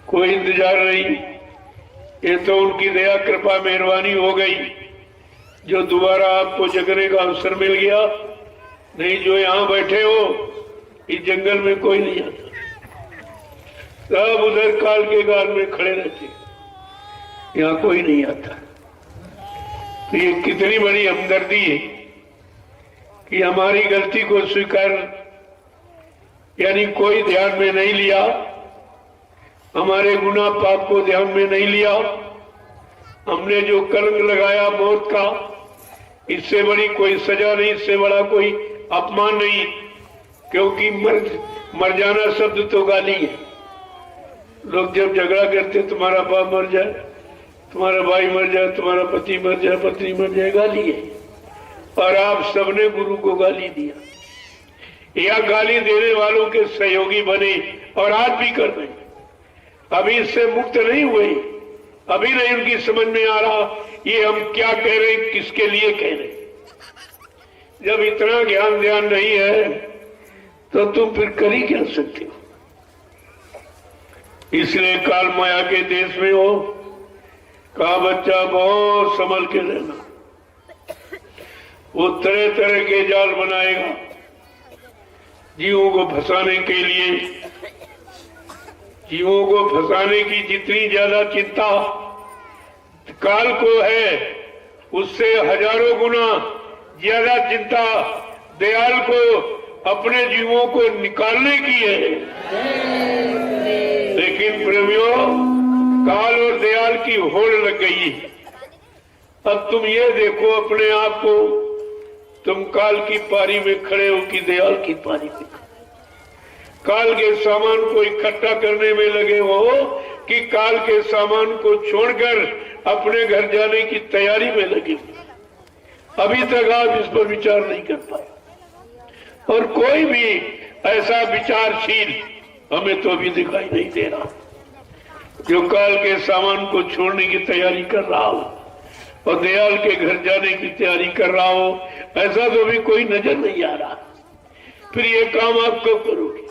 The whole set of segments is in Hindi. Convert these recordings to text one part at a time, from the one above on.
कोई इंतजार नहीं। ये तो उनकी दया कृपा मेहरबानी हो गई जो दोबारा आपको जगने का अवसर मिल गया। नहीं जो यहाँ बैठे हो इस जंगल में कोई नहीं आता, सब उधर काल के गाल में खड़े रहते, यहाँ कोई नहीं आता। तो ये कितनी बड़ी हमदर्दी है कि हमारी गलती को स्वीकार, यानी कोई ध्यान में नहीं लिया, हमारे गुनाह पाप को ध्यान में नहीं लिया। हमने जो कलंक लगाया मौत का, इससे बड़ी कोई सजा नहीं, इससे बड़ा कोई अपमान नहीं, क्योंकि मर जाना शब्द तो गाली है। लोग जब झगड़ा करते तुम्हारा बाप मर जाए, तुम्हारा भाई मर जाए, तुम्हारा पति मर जाए, पत्नी मर जाए, गाली है। और आप सबने गुरु को गाली दिया या गाली देने वालों के सहयोगी बने और आज भी कर रहे। अभी इससे मुक्त नहीं हुए, अभी नहीं उनकी समझ में आ रहा ये हम क्या कह रहे, किसके लिए कह रहे। जब इतना ज्ञान ध्यान नहीं है तो तुम फिर कर ही क्या सकते हो। इसलिए काल माया के देश में हो, कहा बच्चा बहुत संभल के रहना। वो तरह तरह के जाल बनाएगा जीवों को फंसाने के लिए। जीवों को फंसाने की जितनी ज्यादा चिंता काल को है, उससे हजारों गुना ज्यादा चिंता दयाल को अपने जीवों को निकालने की है। लेकिन प्रेमियों, काल और दयाल की होड़ लग गई। अब तुम ये देखो अपने आप को, तुम काल की पारी में खड़े हो कि दयाल की पारी में। काल के सामान को इकट्ठा करने में लगे हो कि काल के सामान को छोड़कर अपने घर जाने की तैयारी में लगे हो। अभी तक आप इस पर विचार नहीं कर पाए, और कोई भी ऐसा विचारशील हमें तो अभी दिखाई नहीं दे रहा जो काल के सामान को छोड़ने की तैयारी कर रहा हो और दयाल के घर जाने की तैयारी कर रहा हो। ऐसा तो अभी कोई नजर नहीं आ रहा। फिर ये काम आप कब करोगे?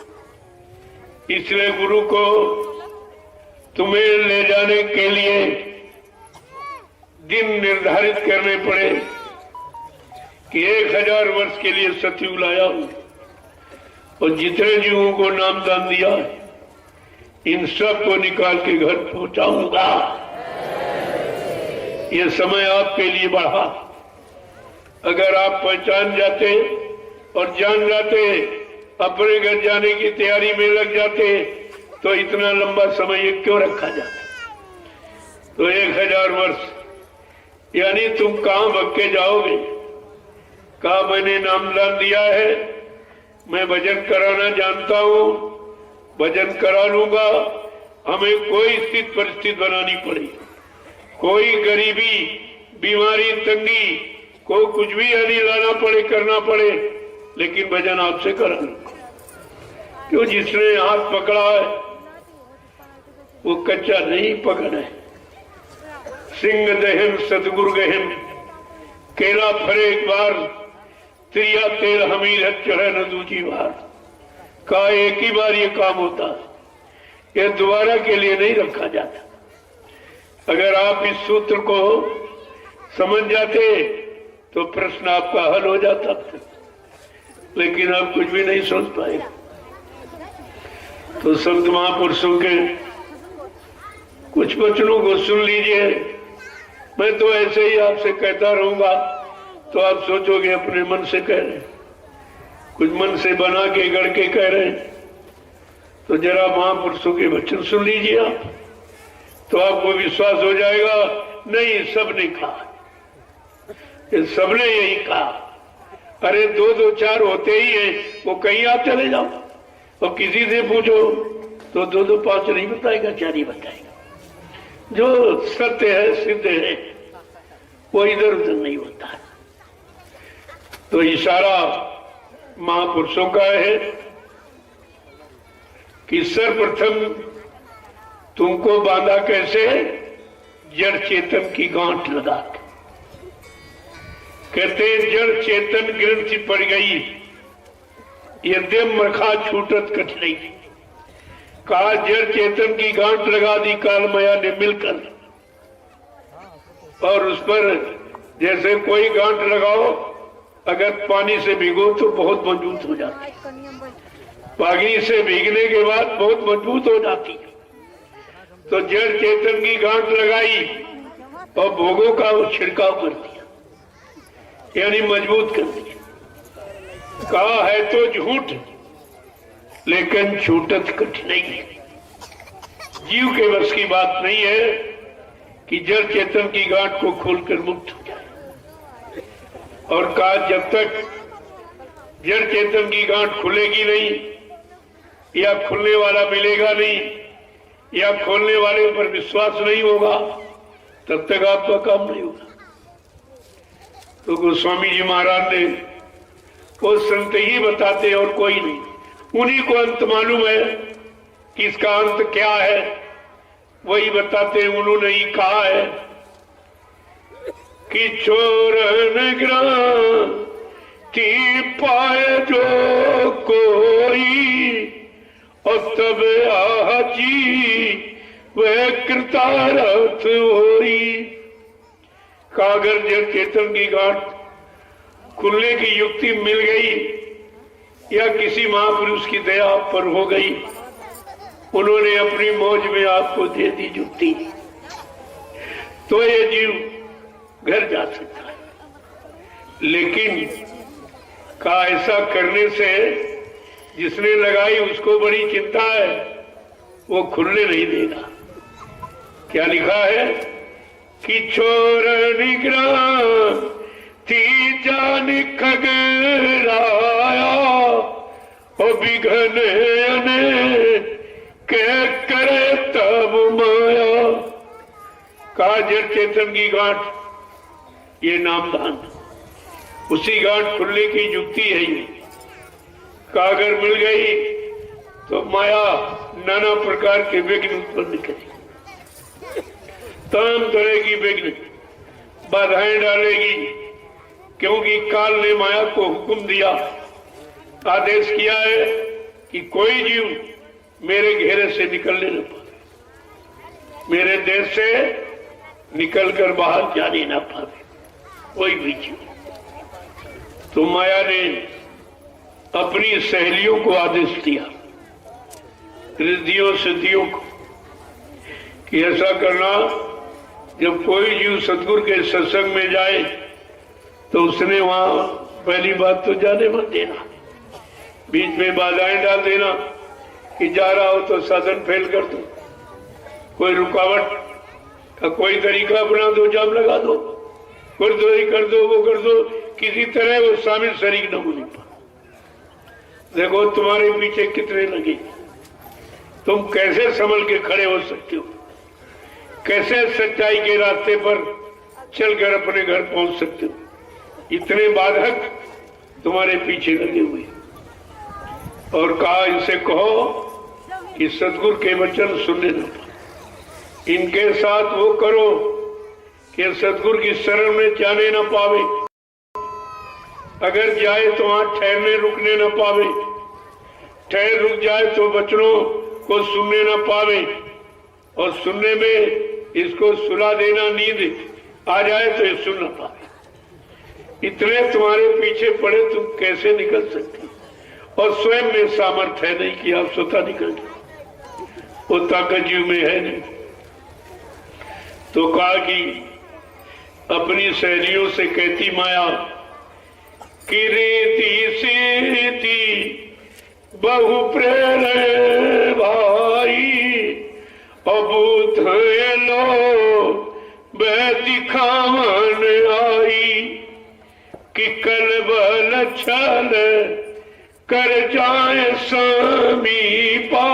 इसलिए गुरु को तुम्हें ले जाने के लिए दिन निर्धारित करने पड़े कि 1000 वर्ष के लिए सतयुग लाया हूं और जितने जीवों को नाम दान दिया है इन सब को निकाल के घर पहुंचाऊंगा। ये समय आपके लिए बढ़ा। अगर आप पहचान जाते और जान जाते, अपने घर जाने की तैयारी में लग जाते, तो इतना लंबा समय ये क्यों रखा जाता। तो 1000 वर्ष यानी तुम कहां भग के जाओगे। कहा मैंने नामदान दिया है, मैं भजन कराना जानता हूं, भजन करा लूंगा। हमें कोई स्थिति परिस्थिति बनानी पड़ी, कोई गरीबी, बीमारी, तंगी को कुछ भी यानी लाना पड़े, करना पड़े, लेकिन भजन आपसे करा लूंगा। क्यों? जिसने हाथ पकड़ा है वो कच्चा नहीं पकड़ा है। सिंह दहन सतगुरु गहन, केला फरे एक बार, त्रिया तेल हमीर चढ़े न दूसरी बार। का एक ही बार ये काम होता है, ये दोबारा के लिए नहीं रखा जाता। अगर आप इस सूत्र को समझ जाते तो प्रश्न आपका हल हो जाता, लेकिन आप कुछ भी नहीं समझ पाए। तो संत महापुरुषों के कुछ वचनों को सुन लीजिए। मैं तो ऐसे ही आपसे कहता रहूंगा तो आप सोचोगे अपने मन से कह रहे, कुछ मन से बना के गढ़ के कह रहे। तो जरा महापुरुषों के वचन सुन लीजिए आप, तो आपको विश्वास हो जाएगा। नहीं, सबने कहा, सबने यही कहा। अरे 2-2 4 होते ही है, वो कहीं आप चले जाओ और किसी से पूछो तो 2-2 5 नहीं बताएगा, 4 ही बताएगा। जो सत्य है, सिद्ध है, वो इधर उधर नहीं होता है। तो इशारा महापुरुषों का है कि सर्वप्रथम तुमको बांधा कैसे? जड़ चेतन की गांठ लगा के। कहते जड़ चेतन ग्रंथि पड़ गई, यद्यम मखा छूटत कठिनाई। कहा जड़ चेतन की गांठ लगा दी काल माया ने मिलकर, और उस पर जैसे कोई गांठ लगाओ अगर पानी से भिगो तो बहुत मजबूत हो जाती है, पानी से भीगने के बाद बहुत मजबूत हो जाती है। तो जड़ चेतन की गांठ लगाई और भोगों का वो छिड़काव कर दिया, यानी मजबूत कर दिया। कहा है तो झूठ लेकिन छूटत कठिनाई है। जीव के बस की बात नहीं है कि जड़ चेतन की गांठ को खोलकर मुक्त हो जाए। और कहा जब तक जड़ चेतन की गांठ खुलेगी नहीं या खुलने वाला मिलेगा नहीं या खोलने वाले पर विश्वास नहीं होगा तब तक आपका काम नहीं होगा। तो गोस्वामी जी महाराज ने वो संत ही बताते और कोई नहीं, उन्हीं को अंत मालूम है कि इसका अंत क्या है, वही बताते। उन्होंने ही कहा है कि छोरन ग्रांति पाए जो कोई और तब आजी वह कृतार्थ होई। कागर जड़ चेतन की गांठ खुलने की युक्ति मिल गई या किसी महापुरुष की दया पर हो गई, उन्होंने अपनी मौज में आपको दे दी जुक्ति, तो ये जीव घर जा सकता है। लेकिन का ऐसा करने से जिसने लगाई उसको बड़ी चिंता है, वो खुलने नहीं देगा। क्या लिखा है कि छोर निगरान थी जान खगराया और बिघन के करे तब माया। काजर चेतन की गांठ ये नामदान, उसी गांठ खुलने की युक्ति है ये। कागर मिल गई तो माया नाना प्रकार के विघ्न उत्पन्न करेगी, तमाम तरह की विघ्न बाधाएं डालेगी, क्योंकि काल ने माया को हुक्म दिया, आदेश किया है कि कोई जीव मेरे घेरे से निकलने न पावे, मेरे देश से निकलकर बाहर जाने न पावे कोई भी जीव। तो माया ने अपनी सहेलियों को आदेश दिया, रिद्धियों सिद्धियों को, कि ऐसा करना जब कोई जीव सतगुरु के सत्संग में जाए तो उसने वहां पहली बात तो जाने मत देना, बीच में बाधाएं डाल देना कि जा रहा हो तो साधन फेल कर दो, कोई रुकावट का कोई तरीका बना दो, जाम लगा दो, गुरदोरी कर दो, वो कर दो, किसी तरह वो शामिल शरीक न होने पाए। देखो तुम्हारे पीछे कितने लगे, तुम कैसे संभल के खड़े हो सकते हो, कैसे सच्चाई के रास्ते पर चलकर अपने घर पहुंच सकते हो, इतने बाधक तुम्हारे पीछे लगे हुए। और कहा इनसे कहो कि सतगुरु के वचन सुनने न पाए, इनके साथ वो करो कि सतगुरु की शरण में जाने न पावे, अगर जाए तो वहां ठहरने रुकने न पावे, ठहर रुक जाए तो वचनों को सुनने न पावे, और सुनने में इसको सुला देना, नींद आ जाए तो ये सुन न पावे। इतने तुम्हारे पीछे पड़े, तुम कैसे निकल सकते? और स्वयं में सामर्थ्य है नहीं कि आप स्वतः निकल जाओ, वो ताकत जीव में है नहीं। तो कहा कि अपनी सहेलियों से कहती माया कि रीति सीति बहु प्रेर भाई, अबूत लो वह दिखावन आई, कि कल बल छल कर जाए समीपा,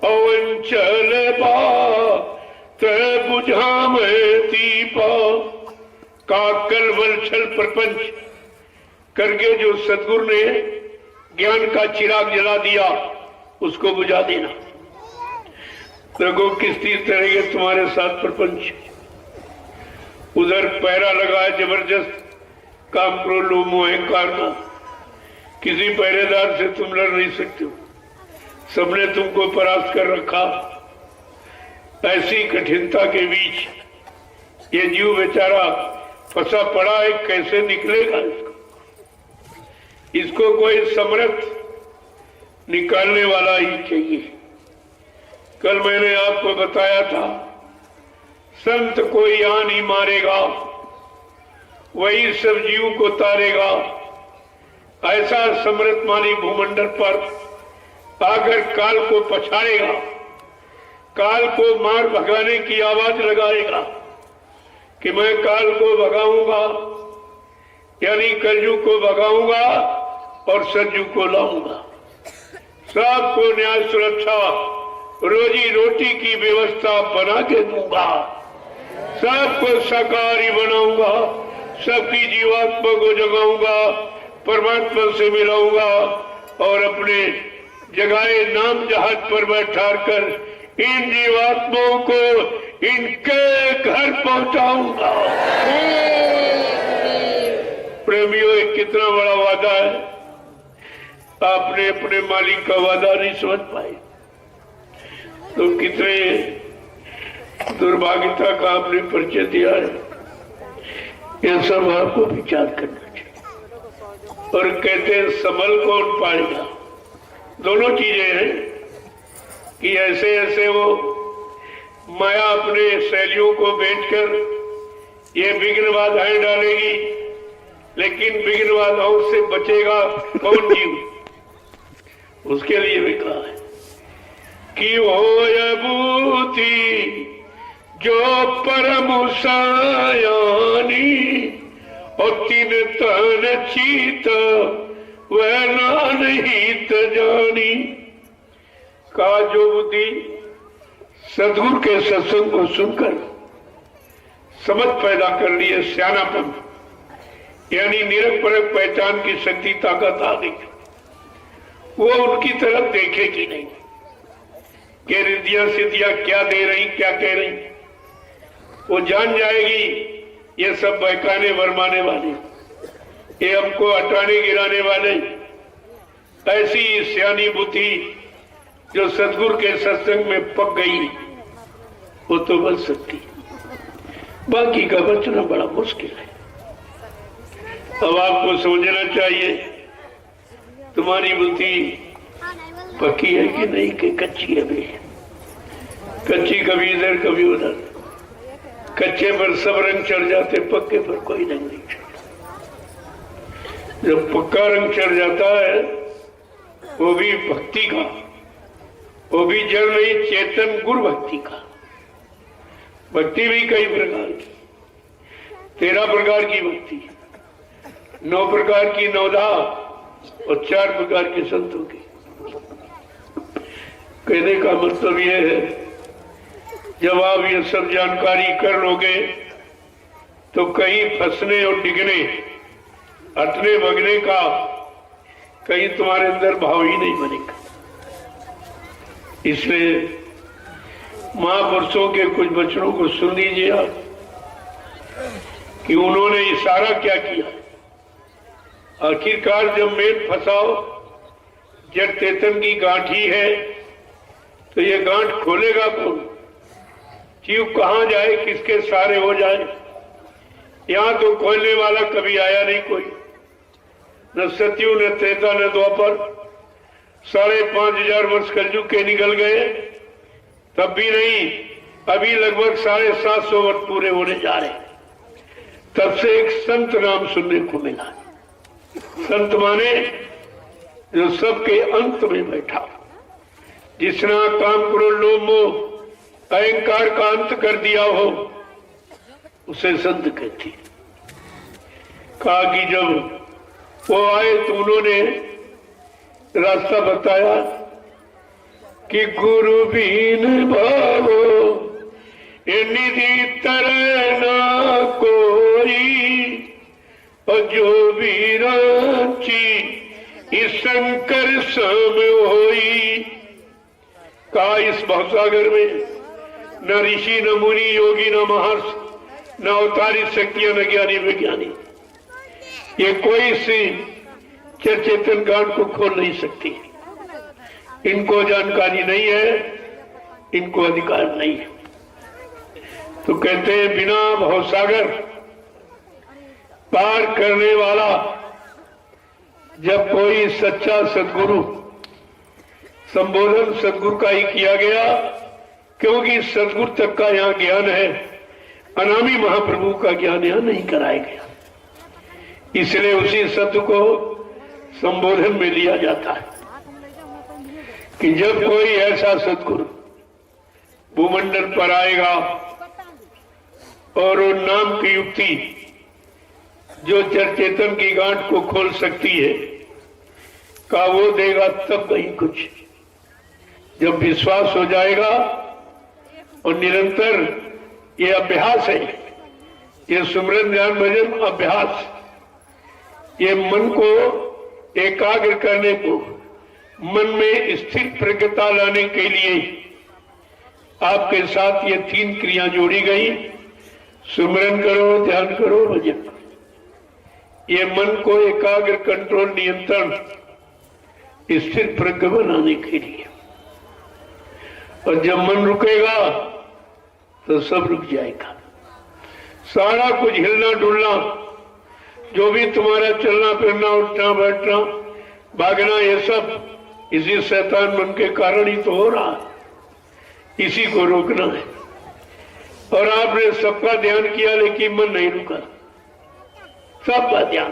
अवंचल बात बुझा में दीपा। काकल बल छल प्रपंच करके जो सतगुरु ने ज्ञान का चिराग जला दिया उसको बुझा देना। देखो किस तरह के तुम्हारे साथ प्रपंच, उधर पैरा लगा है जबरदस्त, काम क्रोध लोभ मोह अहंकार का, किसी पहरेदार से तुम लड़ नहीं सकते हो, सबने तुमको परास्त कर रखा। ऐसी कठिनता के बीच ये जीव बेचारा फंसा पड़ा है, कैसे निकलेगा इसको कोई समर्थ निकालने वाला ही चाहिए। कल मैंने आपको बताया था, संत कोई यहां नहीं मारेगा, वही सब जीव को तारेगा। ऐसा समर्थ मानी भूमंडल पर आकर काल को पछाड़ेगा, काल को मार भगाने की आवाज लगाएगा कि मैं काल को भगाऊंगा, यानी कलयुग को भगाऊंगा और सतयुग को लाऊंगा। सबको न्याय सुरक्षा रोजी रोटी की व्यवस्था बना के दूंगा, सबको शाकाहारी बनाऊंगा, सबकी जीवात्मा को जगाऊंगा, परमात्मा से मिलाऊंगा और अपने जगाए नाम जहाज पर बैठा कर इन जीवात्माओं को इनके घर पहुंचाऊंगा। प्रेमियों, एक कितना बड़ा वादा है, आपने अपने मालिक का वादा नहीं समझ पाए तो कितने दुर्भाग्यता का आपने परिचय दिया है। यह सब आपको विचार करना चाहिए। और कहते हैं संभल कौन पाएगा, दोनों चीजें हैं कि ऐसे ऐसे वो माया अपने शैलियों को बेचकर ये विघ्न बाधाएं डालेगी, लेकिन विघ्न बाधाओं से बचेगा कौन जीव, उसके लिए भी कहा है कि हो बूथी जो परम सायानी और तीन तन चीत वह नान हित जानी। का जो बुद्धि सदगुरु के सत्संग को सुनकर समझ पैदा कर ली है, सियानापन यानी निरख परख पहचान की शक्ति ताकत आ गई, वो उनकी तरफ देखेगी नहीं कि रिद्धियां सिद्धियां क्या दे रही क्या कह रही, वो जान जाएगी ये सब बहकाने वरमाने वाले, ये हमको हटाने गिराने वाले। ऐसी सियानी बुद्धि जो सतगुरु के सत्संग में पक गई वो तो बच सकती, बाकी का बचना बड़ा मुश्किल है। अब आपको समझना चाहिए तुम्हारी बुद्धि पक्की है कि नहीं, कि कच्ची है भी। कच्ची कभी इधर कभी उधर, कच्चे पर सब रंग चढ़ जाते, पक्के पर कोई रंग नहीं चढ़ता। जब पक्का रंग चढ़ जाता है वो भी भक्ति का, वो भी जड़ नहीं चेतन गुरु भक्ति का। भक्ति भी कई प्रकार की, 13 प्रकार की भक्ति, 9 प्रकार की नवधा और 4 प्रकार के संतों की। कहने का मतलब यह है, जब आप ये सब जानकारी कर लोगे तो कहीं फंसने और डिगने, हटने भगने का कहीं तुम्हारे अंदर भाव ही नहीं बनेगा। इसलिए महापुरुषों के कुछ वचनों को सुन लीजिए आप कि उन्होंने इशारा क्या किया। आखिरकार जब मेल फंसाओ, जड़ चेतन की गांठ ही है, तो ये गांठ खोलेगा कौन? जीव कहां जाए, किसके सहारे हो जाए? यहां तो खोलने वाला कभी आया नहीं कोई, न सत्यु न त्रेता न द्वापर। 5,500 वर्ष कलयुग के निकल गए, तब भी नहीं। अभी लगभग 750 वर्ष पूरे होने जा रहे, तब से एक संत नाम सुनने को मिला। संत माने जो सबके अंत में बैठा, जिसने काम करो लोभ मोह अहंकार का अंत कर दिया हो, उसे संत कहती है। कहा कि जब वो आए तो उन्होंने रास्ता बताया कि गुरु बीन भावो निधि तरह ना कोई, और जो भी रांची इस शंकर सम होई। कहा इस भवसागर में न ऋषि न मुनि योगी न महर्षि न अवतारी शक्तियां न ज्ञानी विज्ञानी, ये कोई सी चेतन गांठ को खोल नहीं सकती। इनको जानकारी नहीं है, इनको अधिकार नहीं है। तो कहते हैं बिना भवसागर पार करने वाला जब कोई सच्चा सदगुरु, संबोधन सदगुरु का ही किया गया, क्योंकि सदगुरु तक का यहाँ ज्ञान है, अनामी महाप्रभु का ज्ञान यहाँ नहीं कराया गया, इसलिए उसी सत्य को संबोधन में लिया जाता है कि जब कोई ऐसा सदगुरु भूमंडल पर आएगा और वो नाम की युक्ति जो चेतन की गांठ को खोल सकती है का वो देगा, तब कहीं कुछ। जब विश्वास हो जाएगा और निरंतर ये अभ्यास है, ये सुमरन ध्यान भजन अभ्यास, ये मन को एकाग्र करने को, मन में स्थिर प्रज्ञता लाने के लिए आपके साथ ये 3 क्रिया जोड़ी गई। सुमरन करो, ध्यान करो, भजन करो। ये मन को एकाग्र, कंट्रोल, नियंत्रण, स्थिर प्रज्ञ बनाने के लिए। और जब मन रुकेगा तो सब रुक जाएगा, सारा कुछ हिलना डुलना, जो भी तुम्हारा चलना फिरना, उठना बैठना, भागना, ये सब इसी शैतान मन के कारण ही तो हो रहा है। इसी को रोकना है। और आपने सबका ध्यान किया लेकिन मन नहीं रुका, सबका ध्यान,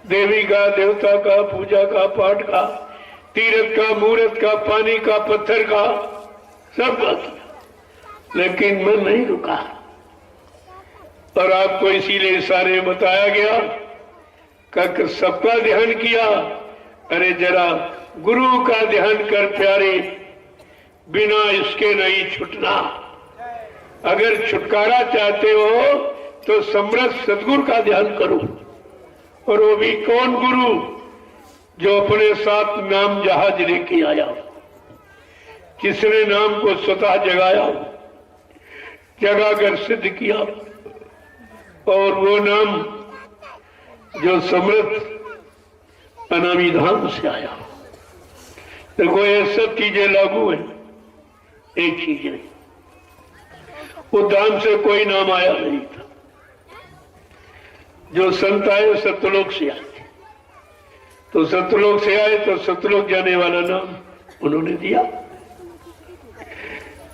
देवी का, देवता का, पूजा का, पाठ का, तीर्थ का, मूर्त का, पानी का, पत्थर का, सबका किया, लेकिन मन नहीं रुका। और आपको इसीलिए इशारे बताया गया कि सबका ध्यान किया, अरे जरा गुरु का ध्यान कर प्यारे, बिना इसके नहीं छुटना। अगर छुटकारा चाहते हो तो समर्थ सदगुरु का ध्यान करो। और वो भी कौन गुरु? जो अपने साथ नाम जहाज लेके आया, जिसने नाम को स्वतः जगाया, जगाकर सिद्ध किया। और वो नाम जो समृद्ध अनामी धाम से आया। देखो ये सब चीजें लागू है, एक चीज नहीं। वो धाम से कोई नाम आया नहीं था। जो संत आए सतलोक से आए, तो सतलोक से आए तो सतलोक जाने वाला नाम उन्होंने दिया।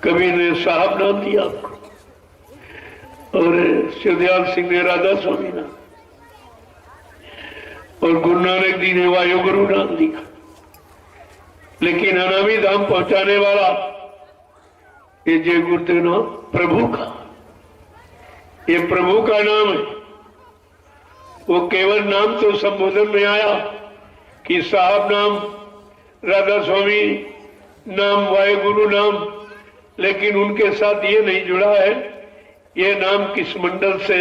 कबीर ने साहब नाम दिया आपको, और शिवदयाल सिंह ने राधा स्वामी नाम, और गुरु नानक जी ने वायु गुरु नाम दिया। लेकिन अनामी धाम पहुंचाने वाला ये जय गुरुदेव नाम प्रभु का, ये प्रभु का नाम है। वो केवल नाम तो संबोधन में आया कि साहब नाम, राधा स्वामी नाम, वायु गुरु नाम, लेकिन उनके साथ ये नहीं जुड़ा है ये नाम किस मंडल से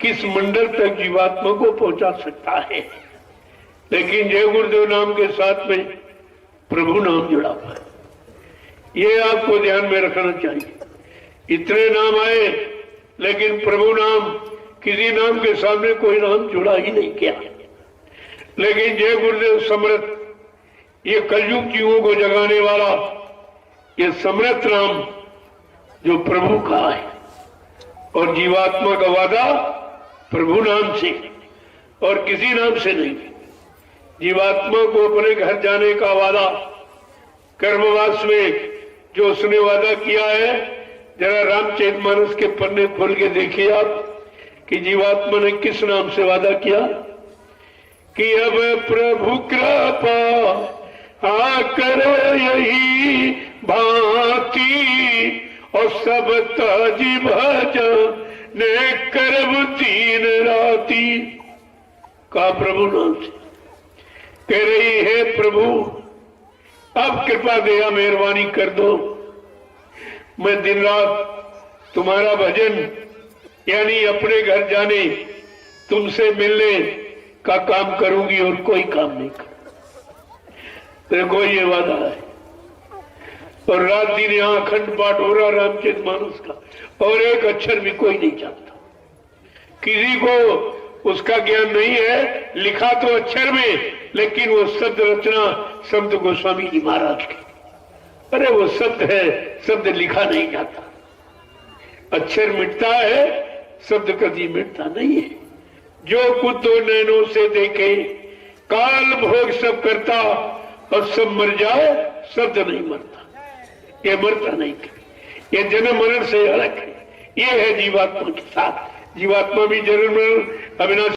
किस मंडल तक जीवात्मा को पहुंचा सकता है। लेकिन जय गुरुदेव नाम के साथ में प्रभु नाम जुड़ा हुआ है, ये आपको ध्यान में रखना चाहिए। इतने नाम आए लेकिन प्रभु नाम, किसी नाम के सामने कोई नाम जुड़ा ही नहीं किया। लेकिन जय गुरुदेव समर्थ, ये कलयुग जीवों को जगाने वाला ये समर्थ नाम जो प्रभु का है, और जीवात्मा का वादा प्रभु नाम से और किसी नाम से नहीं। जीवात्मा को अपने घर जाने का वादा कर्मवास में जो उसने वादा किया है, जरा रामचरितमानस के पन्ने खोल के देखिए आप कि जीवात्मा ने किस नाम से वादा किया कि अब प्रभु कृपा आकर यही भांति और सब ताजी भजन ने करब 3 राती का प्रभु नाम से कह रही है प्रभु अब कृपा दया मेहरबानी कर दो, मैं दिन रात तुम्हारा भजन यानी अपने घर जाने, तुमसे मिलने का काम करूंगी और कोई काम नहीं कर। देखो ये वादा है। और रात दिन यहाँ अखंड पाठ हो रहा रामचरितमानस का, और एक अक्षर भी कोई नहीं जानता। किसी को उसका ज्ञान नहीं है। लिखा तो अक्षर में, लेकिन वो शब्द रचना संत गोस्वामी जी महाराज की। अरे वो शब्द है, शब्द लिखा नहीं जाता। अक्षर मिटता है, शब्द कभी मिटता नहीं है। जो कुछ दो नैनों से देखे, काल भोग सब करता और सब मर जाए, शब्द नहीं मरता। ये मरता नहीं कभी, ये जन्म मरण से अलग है। ये है जीवात्मा के साथ। जीवात्मा भी जन्म मरण अविनाशी